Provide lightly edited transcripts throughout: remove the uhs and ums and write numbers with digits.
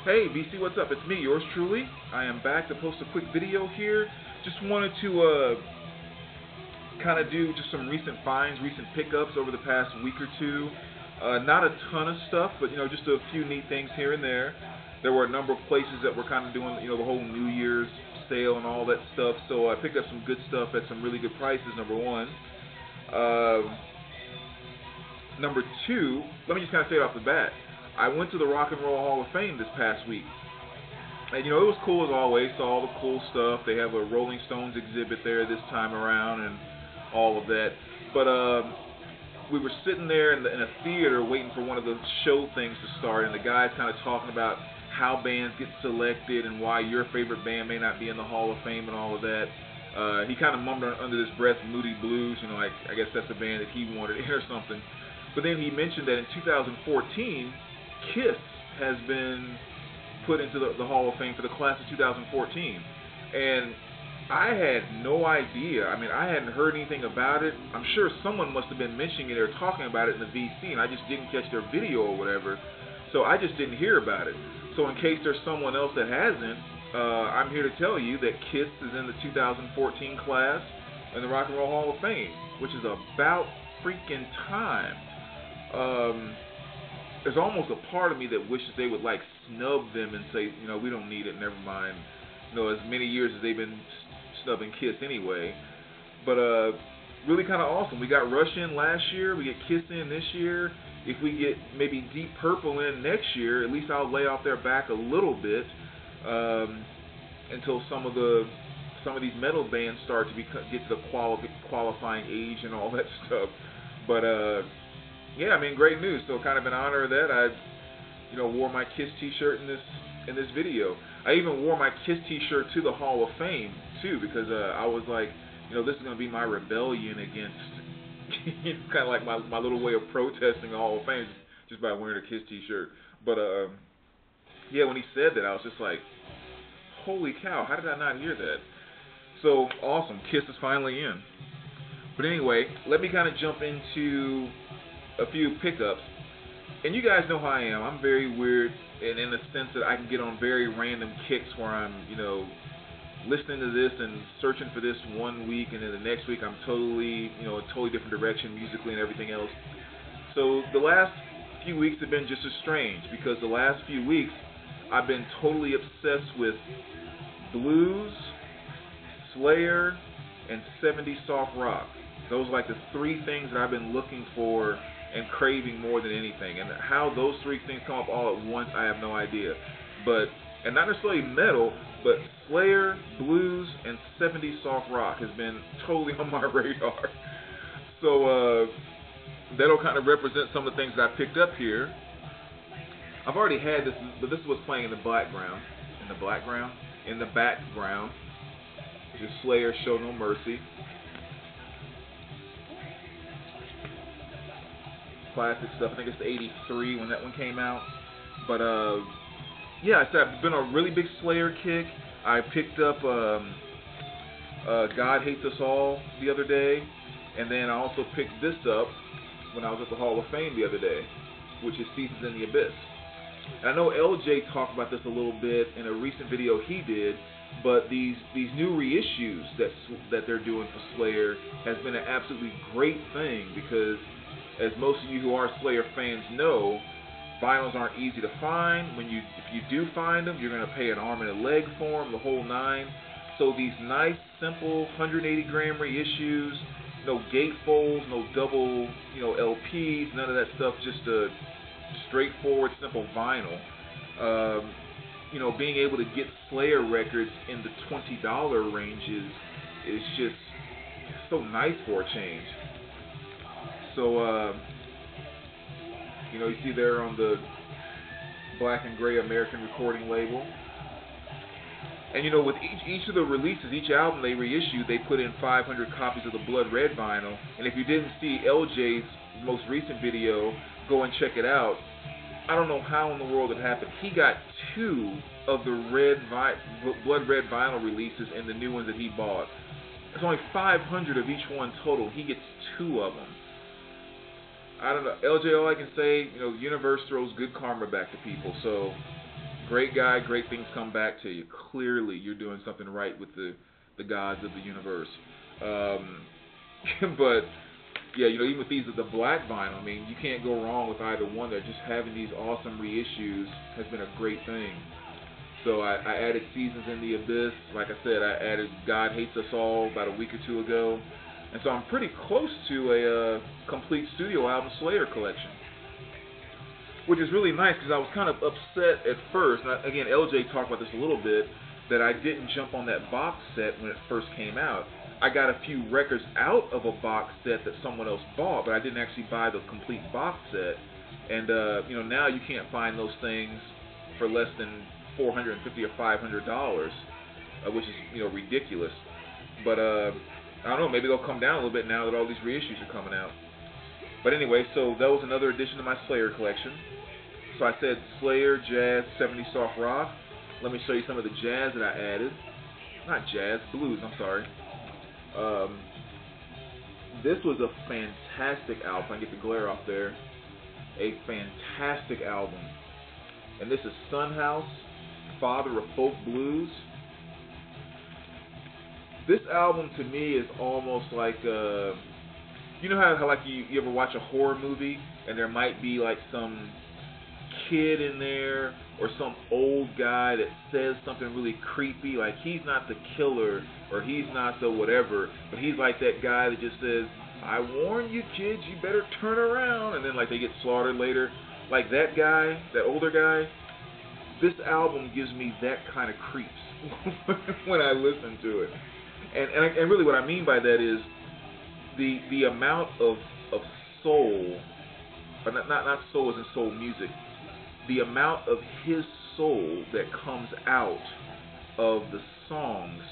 Hey BC, what's up? It's me, yours truly. I am back to post a quick video here. Just wanted to kind of do just some recent finds, recent pickups over the past week or two. Not a ton of stuff, but just a few neat things here and there. There were a number of places that were kind of doing the whole New Year's sale and all that stuff. So I picked up some good stuff at some really good prices. Number one. Number two, let me just kind of say it off the bat. I went to the Rock and Roll Hall of Fame this past week. And, it was cool as always, saw all the cool stuff. They have a Rolling Stones exhibit there this time around and all of that. But we were sitting there in a theater waiting for one of the show things to start, and the guy's kind of talking about how bands get selected and why your favorite band may not be in the Hall of Fame and all of that. He kind of mumbled under his breath Moody Blues, I guess that's the band that he wanted or something. But then he mentioned that in 2014, Kiss has been put into the Hall of Fame for the class of 2014. And I had no idea. I mean, I hadn't heard anything about it. I'm sure someone must have been mentioning it or talking about it in the VC, and I just didn't catch their video or whatever. So I just didn't hear about it. So in case there's someone else that hasn't, I'm here to tell you that Kiss is in the 2014 class in the Rock and Roll Hall of Fame, which is about freaking time. There's almost a part of me that wishes they would snub them and say, we don't need it, never mind. As many years as they've been snubbing Kiss anyway. But really kind of awesome. We got Rush in last year, we get Kiss in this year. If we get maybe Deep Purple in next year, at least I'll lay off their back a little bit until some of these metal bands start to get to the qualifying age and all that stuff. But yeah, I mean, great news. So kind of in honor of that, I wore my Kiss T-shirt in this video. I even wore my Kiss T-shirt to the Hall of Fame too, because I was like, this is going to be my rebellion against, kind of like my little way of protesting the Hall of Fame just by wearing a Kiss T-shirt. But yeah, when he said that, I was just like, holy cow, how did I not hear that? So awesome, Kiss is finally in. But anyway, let me kind of jump into a few pickups. And you guys know how I am. I'm very weird, and in the sense that I can get on very random kicks where I'm, listening to this and searching for this one week, and then the next week I'm totally, a totally different direction musically and everything else. So the last few weeks have been just as strange, because the last few weeks I've been totally obsessed with blues, Slayer, and 70s soft rock. Those are the three things that I've been looking for and craving more than anything. And how those three things come up all at once, I have no idea. And not necessarily metal, but Slayer, blues, and 70s soft rock has been totally on my radar. So that'll kind of represent some of the things that I picked up here. I've already had this, but this is what's playing in the background. In the background, which is Slayer, Show No Mercy. Classic stuff. I think it's 83 when that one came out. But yeah, I've been on a really big Slayer kick. I picked up God Hates Us All the other day, and then I also picked this up when I was at the Hall of Fame the other day, which is Seasons in the Abyss. And I know LJ talked about this a little bit in a recent video he did, but these new reissues that they're doing for Slayer has been an absolutely great thing, because as most of you who are Slayer fans know, vinyls aren't easy to find. If you do find them, you're going to pay an arm and a leg for them, the whole nine. So these nice, simple 180-gram reissues, no gatefolds, no double, LPs, none of that stuff, just a straightforward, simple vinyl. Being able to get Slayer records in the $20 ranges is just so nice for a change. So, you see there on the black and gray American recording label. And, with each of the releases, each album they reissue, they put in 500 copies of the Blood Red vinyl. And if you didn't see LJ's most recent video, go and check it out. I don't know how in the world it happened. He got 2 of the Blood Red vinyl releases and the new ones that he bought. There's only 500 of each one total. He gets 2 of them. I don't know, LJ, all I can say, universe throws good karma back to people. So Great guy, great things come back to you. Clearly, you're doing something right with the gods of the universe. Um, but yeah, even with these, the black vinyl, I mean, you can't go wrong with either one. That just having these awesome reissues has been a great thing. So I added Seasons in the Abyss. Like I said, I added God Hates Us All about a week or two ago. And so I'm pretty close to a complete studio album Slayer collection, which is really nice because I was kind of upset at first. And again, LJ talked about this a little bit, that I didn't jump on that box set when it first came out. I got a few records out of a box set that someone else bought, but I didn't actually buy the complete box set. And now you can't find those things for less than $450 or $500, which is ridiculous. But I don't know, maybe they'll come down a little bit now that all these reissues are coming out. But anyway, so that was another addition to my Slayer collection. So I said Slayer, jazz, 70s soft rock. Let me show you some of the jazz that I added. Not jazz, blues, I'm sorry. This was a fantastic album. I get the glare off there. A fantastic album. And this is Son House, Father of Folk Blues. This album to me is almost like you know how like you ever watch a horror movie and there might be like some kid in there or some old guy that says something really creepy, like he's not the killer or he's not the whatever, but he's like that guy that just says, I warn you kids, you better turn around, and then like they get slaughtered later. Like that guy, that older guy, this album gives me that kind of creeps when I listen to it. And really what I mean by that is the amount of soul, or not soul as in soul music, the amount of his soul that comes out of the songs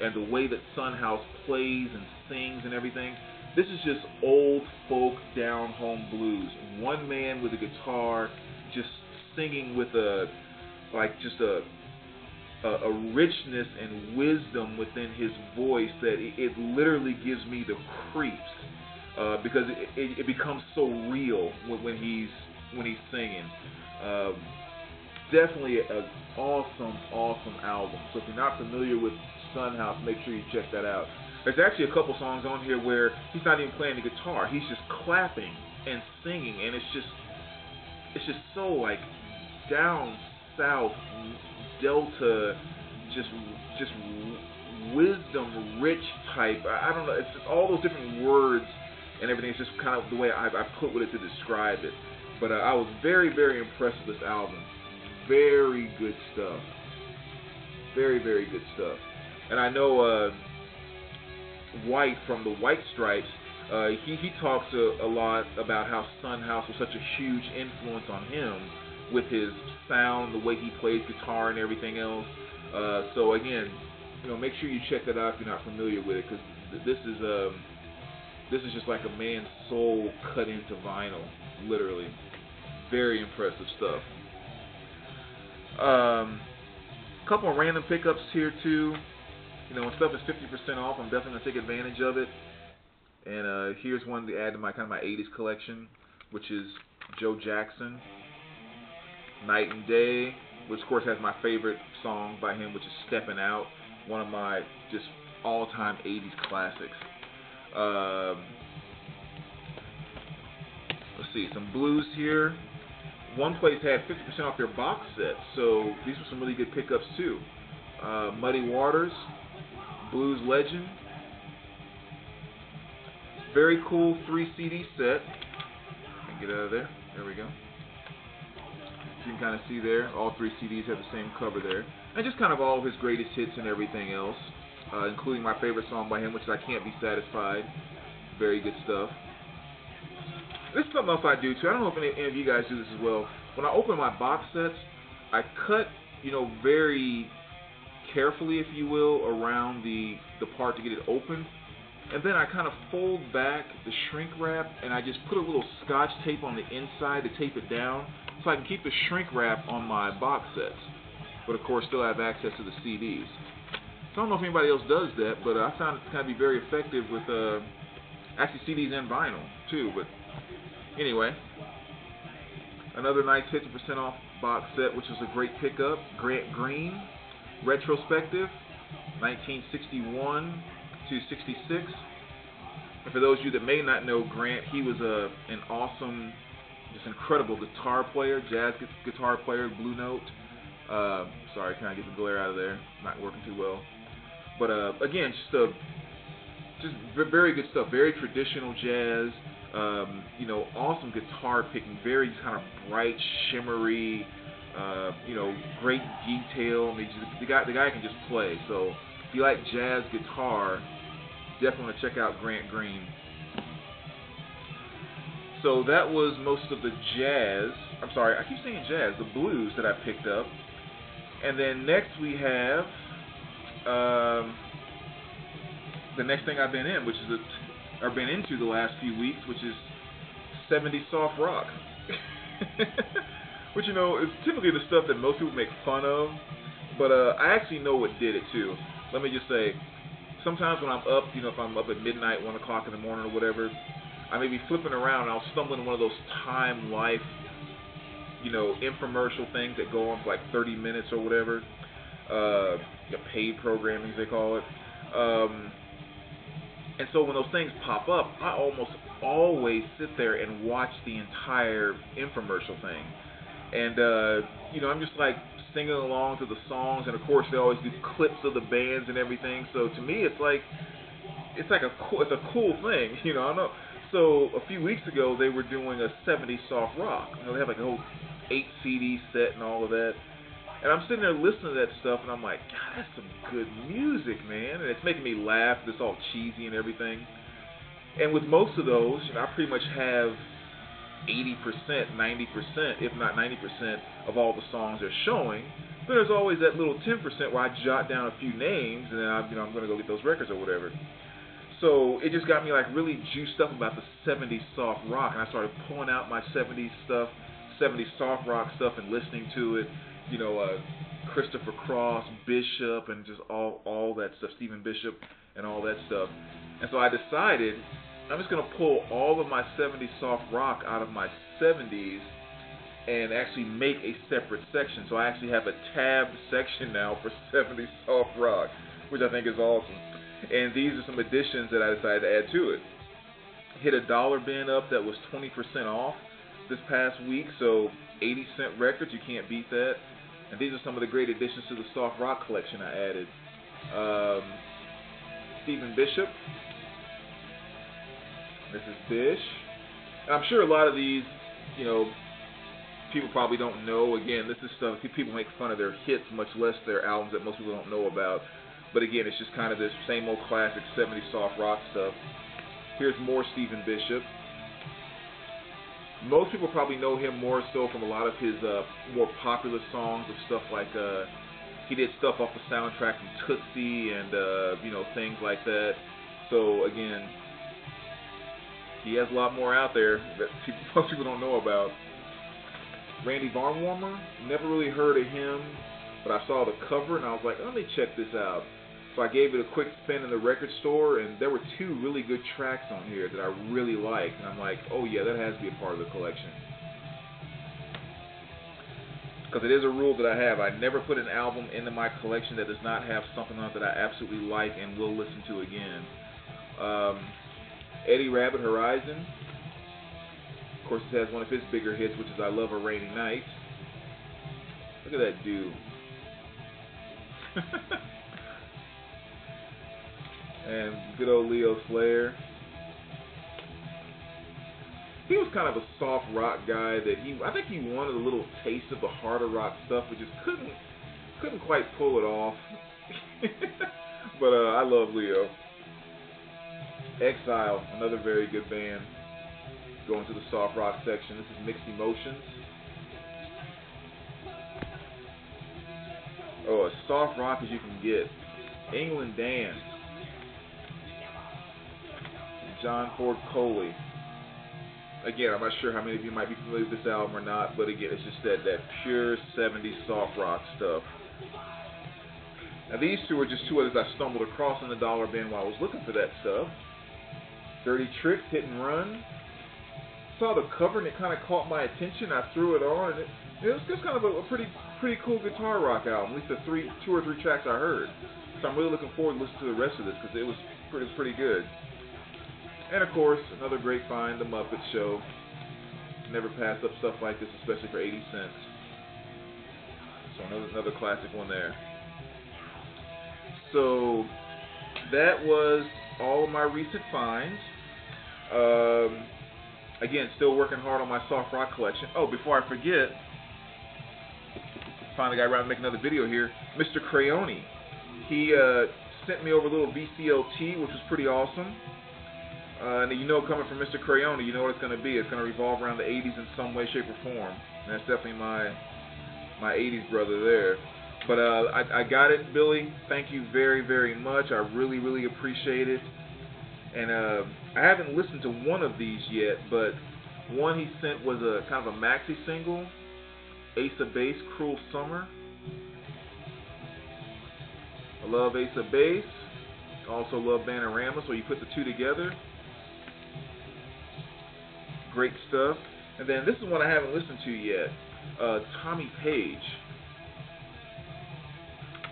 and the way that Son House plays and sings and everything. This is just old folk down home blues. One man with a guitar just singing with a richness and wisdom within his voice that it literally gives me the creeps because it becomes so real when he's singing. Definitely an awesome album. So if you're not familiar with Son House, make sure you check that out. There's actually a couple songs on here where he's not even playing the guitar; he's just clapping and singing, and it's just so like down south Delta, just wisdom rich type. I don't know. It's just all those different words and everything. It's just kind of the way I put with it to describe it. But I was very, very impressed with this album. Very good stuff. Very, very good stuff. And I know White from the White Stripes, he talks a lot about how Son House was such a huge influence on him with his sound, the way he plays guitar and everything else. So again, make sure you check that out if you're not familiar with it, because this is just like a man's soul cut into vinyl, literally. Very impressive stuff. Couple of random pickups here too. When stuff is 50% off, I'm definitely gonna take advantage of it. And here's one to add to my 80s collection, which is Joe Jackson, Night and Day, which of course has my favorite song by him, which is Steppin' Out, one of my just all-time 80s classics. Let's see, some blues here. One place had 50% off their box set, so these were some really good pickups too. Muddy Waters, Blues Legend. Very cool 3 CD set. Get out of there. There we go. You can kind of see there, all 3 CDs have the same cover there. And just kind of all of his greatest hits and everything else, including my favorite song by him, which is I Can't Be Satisfied. Very good stuff. This is something else I do too. I don't know if any of you guys do this as well. When I open my box sets, I cut, very carefully, if you will, around the part to get it open. And then I kind of fold back the shrink wrap, and I just put a little scotch tape on the inside to tape it down, so I can keep the shrink wrap on my box sets, but of course still have access to the CDs. So I don't know if anybody else does that, but I found it to kind of be very effective with actually CDs and vinyl too. But anyway, Another nice 50% off box set, which was a great pickup. Grant Green, retrospective, 1961 to 66. And for those of you that may not know Grant, he was an awesome, just incredible guitar player, jazz guitar player, Blue Note. Sorry, can I get the glare out of there? Not working too well. But again, just very good stuff. Very traditional jazz. You know, awesome guitar picking. Very kind of bright, shimmery. You know, great detail. I mean, the guy can just play. So if you like jazz guitar, definitely want to check out Grant Green. So that was most of the jazz. I'm sorry, I keep saying jazz. The blues that I picked up. And then next we have the next thing I've been in, which is I've been into the last few weeks, which is 70s soft rock. Which, you know, is typically the stuff that most people make fun of, but I actually know what did it too. Let me just say, sometimes when I'm up, you know, if I'm up at midnight, 1 o'clock in the morning or whatever, I may be flipping around and I'll stumble into one of those Time Life, you know, infomercial things that go on for like 30 minutes or whatever, paid programming as they call it. And so when those things pop up, I almost always sit there and watch the entire infomercial thing. And, you know, I'm just like singing along to the songs, and of course they always do clips of the bands and everything. So to me, it's a cool thing, you know. I don't know. So a few weeks ago, they were doing a 70s soft rock. You know, they have like a whole 8 CD set and all of that. And I'm sitting there listening to that stuff, and I'm like, God, that's some good music, man. And it's making me laugh. It's all cheesy and everything. And with most of those, you know, I pretty much have 80%, 90%, if not 90% of all the songs they're showing. But there's always that little 10% where I jot down a few names, and then I'm going to go get those records or whatever. So it just got me like really juiced up about the 70s soft rock, and I started pulling out my 70s stuff, 70s soft rock stuff, and listening to it. You know, Christopher Cross, Bishop, and just all that stuff, Stephen Bishop, and all that stuff. And so I decided I'm just going to pull all of my 70s soft rock out of my 70s and actually make a separate section. So I actually have a tabbed section now for 70s soft rock, which I think is awesome. And these are some additions that I decided to add to it. Hit a dollar bin up that was 20% off this past week, so 80-cent records, you can't beat that. And these are some of the great additions to the soft rock collection I added. Stephen Bishop. This is Bish. And I'm sure a lot of these, you know, people probably don't know. Again, this is stuff people make fun of their hits, much less their albums that most people don't know about. But again, it's just kind of this same old classic 70s soft rock stuff. Here's more Stephen Bishop. Most people probably know him more so from a lot of his more popular songs of stuff like he did stuff off the soundtrack from Tootsie and you know, things like that. So again, he has a lot more out there that most people don't know about. Randy Barnwarmer, never really heard of him, but I saw the cover and I was like, let me check this out. So I gave it a quick spin in the record store, and there were 2 really good tracks on here that I really liked. And I'm like, oh yeah, that has to be a part of the collection. Because it is a rule that I have. I never put an album into my collection that does not have something on it that I absolutely like and will listen to again. Eddie Rabbit Horizon. Of course, it has one of his bigger hits, which is I Love a Rainy Night. Look at that dude. And good old Leo Flair. He was kind of a soft rock guy that I think he wanted a little taste of the harder rock stuff, but just couldn't quite pull it off. But I love Leo. Exile, another very good band. Going to the soft rock section. This is Mixed Emotions. Oh, as soft rock as you can get. England Dan. John Ford Coley. Again, I'm not sure how many of you might be familiar with this album or not, but again, it's just that pure 70s soft rock stuff. Now these 2 are just 2 others I stumbled across in the dollar bin while I was looking for that stuff. Dirty Tricks, Hit and Run. saw the cover and it kind of caught my attention. I threw it on, and it was just kind of a pretty cool guitar rock album. At least the two or three tracks I heard. So I'm really looking forward to listening to the rest of this because it was pretty good. And of course, another great find, The Muppet Show. Never pass up stuff like this, especially for 80 cents. So another classic one there. So that was all of my recent finds. Again, still working hard on my soft rock collection. Oh, before I forget, finally got around to make another video here. Mr Crayone, he sent me over a little VCLT, which was pretty awesome. And you know, coming from Mr Crayone, you know what it's going to be. It's going to revolve around the 80s in some way, shape, or form. And that's definitely my 80s brother there. But I got it, Billy. Thank you very, very much. I really, really appreciate it. And I haven't listened to one of these yet, but one he sent was a kind of a maxi single, Ace of Base, Cruel Summer. I love Ace of Base. Also love Bananarama, so you put the two together. Great stuff. And then this is one I haven't listened to yet, Tommy Page.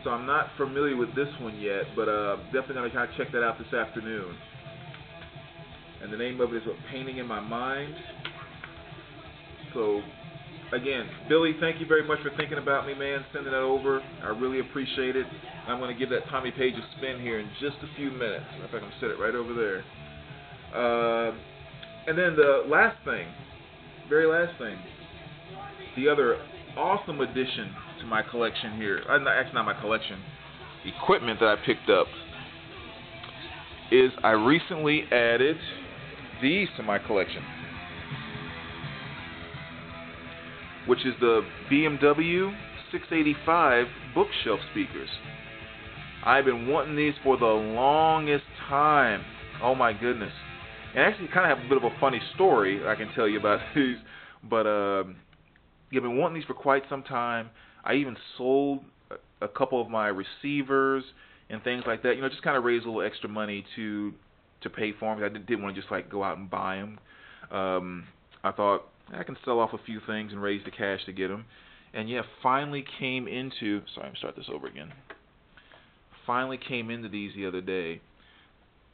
So I'm not familiar with this one yet, but definitely going to kind of check that out this afternoon. And the name of it is Painting in My Mind. So, again, Billy, thank you very much for thinking about me, man, sending that over. I really appreciate it. I'm going to give that Tommy Page a spin here in just a few minutes. In fact, I'm going to set it right over there. And then the last thing, very last thing, the other awesome addition to my collection here, actually not my collection, equipment that I picked up, is I recently added these to my collection, which is the BMW 685 bookshelf speakers. I've been wanting these for the longest time. Oh my goodness. And actually kind of have a bit of a funny story I can tell you about these, but I've been wanting these for quite some time. I even sold a couple of my receivers and things like that, you know, just kind of raise a little extra money to pay for them. I didn't want to just like go out and buy them. I thought I can sell off a few things and raise the cash to get them. And yeah, finally came into, sorry, I'm start this over again. Finally came into these the other day.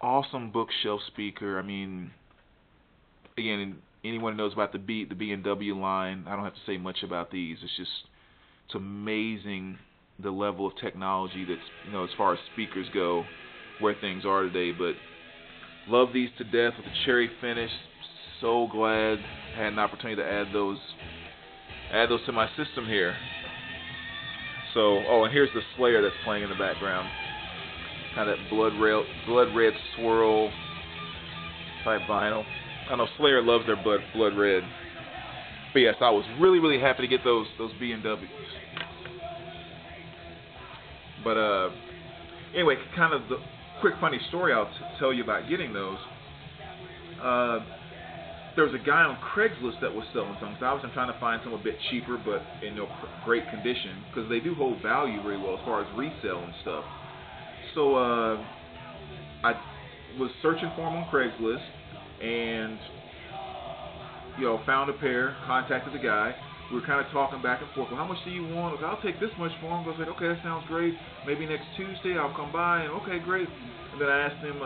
Awesome bookshelf speaker. I mean, again, anyone who knows about the B&W line, I don't have to say much about these. It's amazing the level of technology that's, you know, as far as speakers go, where things are today. But love these to death with the cherry finish. So glad I had an opportunity to add those to my system here. So, oh, and here's the Slayer that's playing in the background. Kind of that blood red swirl type vinyl. I know Slayer loves their blood red. But yes, I was really, really happy to get those B&Ws. But anyway, kind of the quick funny story I'll tell you about getting those. There was a guy on Craigslist that was selling some. So I was trying to find some a bit cheaper, but in great condition, because they do hold value very well as far as resale and stuff. So I was searching for them on Craigslist, and found a pair, contacted the guy. We were kind of talking back and forth. Well, how much do you want? I was like, I'll take this much for him. I was like, okay, that sounds great. Maybe next Tuesday I'll come by. And okay, great. And then I asked him,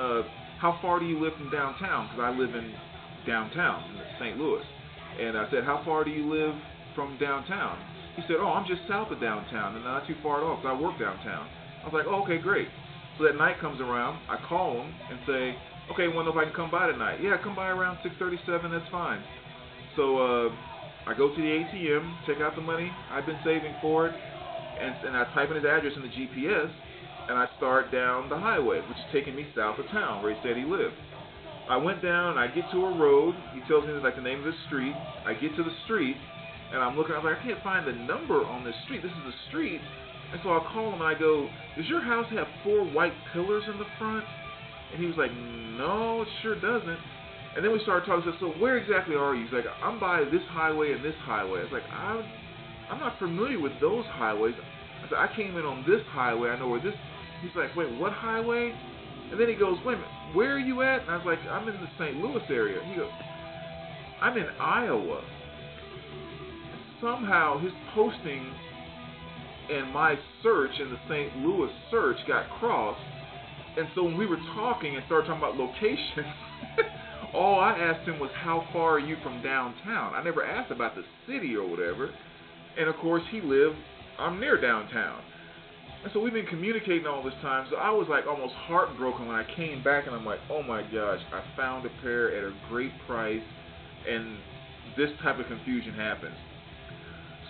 how far do you live from downtown? Because I live in downtown, in St. Louis. And I said, how far do you live from downtown? He said, oh, I'm just south of downtown, and not too far at all, because I work downtown. I was like, oh, okay, great. So that night comes around, I call him and say, okay, I want to know if I can come by tonight. Yeah, come by around 6:37, that's fine. So I go to the ATM, check out the money I've been saving for it, and I type in his address in the GPS, and I start down the highway, which is taking me south of town, where he said he lived. I went down, and I get to a road. He tells me like the name of the street. I get to the street, and I'm looking. I'm like, I can't find the number on this street. This is a street. And so I call him, and I go, does your house have 4 white pillars in the front? And he was like, no, it sure doesn't. And then we started talking. I said, so where exactly are you? He's like, I'm by this highway and this highway. I was like, I'm not familiar with those highways. I said, I came in on this highway. I know where this. He's like, wait, what highway? And then he goes, wait a minute, where are you at? And I was like, I'm in the St. Louis area. He goes, I'm in Iowa. Somehow his posting and my search in the St. Louis search got crossed, and so when we were talking and started talking about locations, all I asked him was, how far are you from downtown? I never asked about the city or whatever. And of course I'm near downtown. And so we've been communicating all this time, so I was like almost heartbroken when I came back, and I'm like, oh my gosh, I found a pair at a great price, and this type of confusion happens.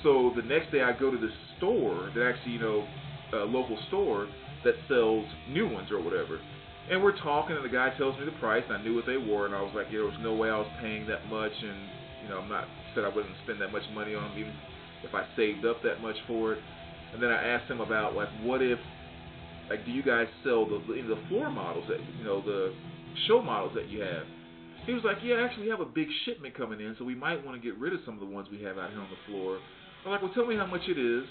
So the next day I go to this store that actually, a local store that sells new ones or whatever. And we're talking, and the guy tells me the price, and I knew what they were, and I was like, there was no way I was paying that much, and said I wouldn't spend that much money on them, even if I saved up that much for it. And then I asked him about, like, what if, like, do you guys sell the floor models that, the show models that you have? He was like, yeah, actually we have a big shipment coming in, so we might want to get rid of some of the ones we have out here on the floor. I'm like, well, tell me how much it is.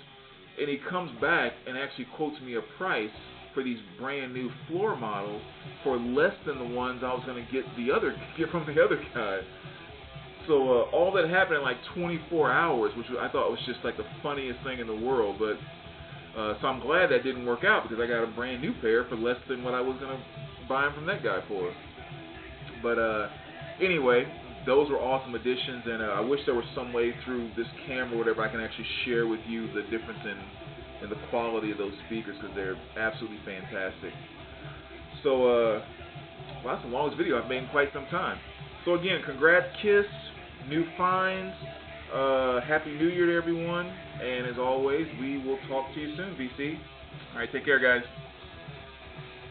And he comes back and actually quotes me a price for these brand new floor models for less than the ones I was going to get from the other guy. So all that happened in like 24 hours, which I thought was just like the funniest thing in the world. But so I'm glad that didn't work out, because I got a brand new pair for less than what I was going to buy them from that guy for. But anyway, those were awesome additions, and I wish there was some way through this camera or whatever I can actually share with you the difference in the quality of those speakers, because they're absolutely fantastic. So well, that's the longest video I've made in quite some time. So again, congrats, Kiss, new finds, Happy New Year to everyone, and as always, we will talk to you soon, VC. All right, take care, guys.